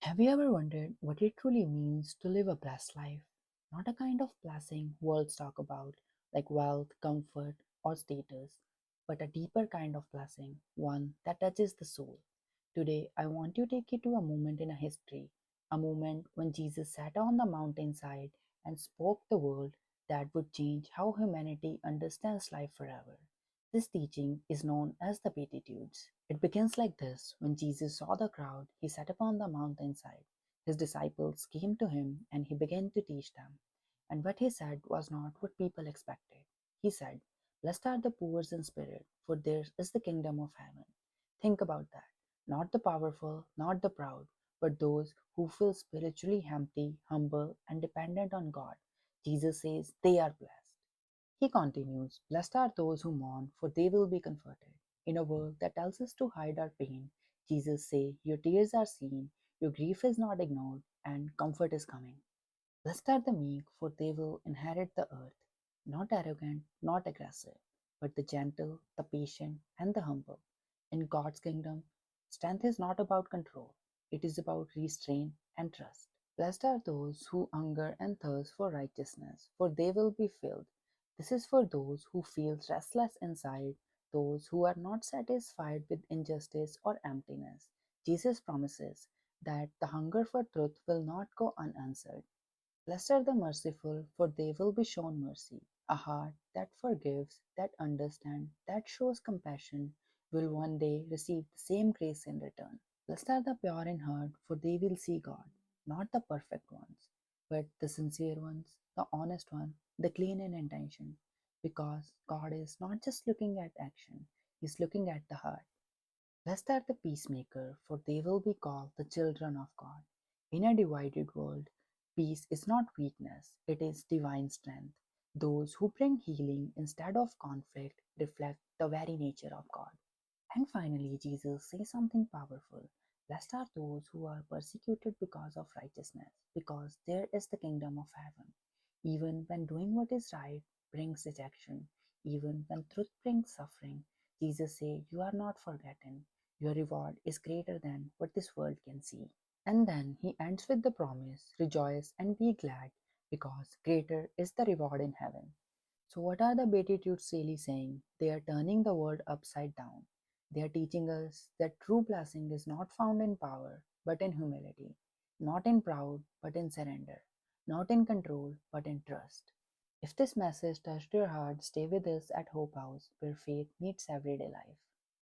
Have you ever wondered what it truly means to live a blessed life? Not a kind of blessing worlds talk about, like wealth, comfort, or status, but a deeper kind of blessing, one that touches the soul. Today, I want to take you to a moment in a history, a moment when Jesus sat on the mountainside and spoke the word that would change how humanity understands life forever. This teaching is known as the Beatitudes. It begins like this: when Jesus saw the crowd, he sat upon the mountainside. His disciples came to him and he began to teach them. And what he said was not what people expected. He said, "Blessed are the poor in spirit, for theirs is the kingdom of heaven." Think about that. Not the powerful, not the proud, but those who feel spiritually empty, humble, and dependent on God. Jesus says they are blessed. He continues, "Blessed are those who mourn, for they will be comforted." In a world that tells us to hide our pain, Jesus says, "Your tears are seen, your grief is not ignored, and comfort is coming." Blessed are the meek, for they will inherit the earth. Not arrogant, not aggressive, but the gentle, the patient, and the humble. In God's kingdom, strength is not about control, it is about restraint and trust. Blessed are those who hunger and thirst for righteousness, for they will be filled. This is for those who feel restless inside, those who are not satisfied with injustice or emptiness. Jesus promises that the hunger for truth will not go unanswered. Blessed are the merciful, for they will be shown mercy. A heart that forgives, that understands, that shows compassion will one day receive the same grace in return. Blessed are the pure in heart, for they will see God. Not the perfect ones, but the sincere ones, the honest one, the clean in intention. Because God is not just looking at action, He's looking at the heart. Blessed are the peacemaker, for they will be called the children of God. In a divided world, peace is not weakness, it is divine strength. Those who bring healing instead of conflict reflect the very nature of God. And finally, Jesus says something powerful. Blessed are those who are persecuted because of righteousness, because there is the kingdom of heaven. Even when doing what is right brings rejection, even when truth brings suffering, Jesus says, "You are not forgotten. Your reward is greater than what this world can see." And then he ends with the promise, "Rejoice and be glad, because greater is the reward in heaven." So, what are the Beatitudes really saying? They are turning the world upside down. They are teaching us that true blessing is not found in power, but in humility, not in proud, but in surrender, not in control, but in trust. If this message touched your heart, stay with us at Hope House, where faith meets everyday life.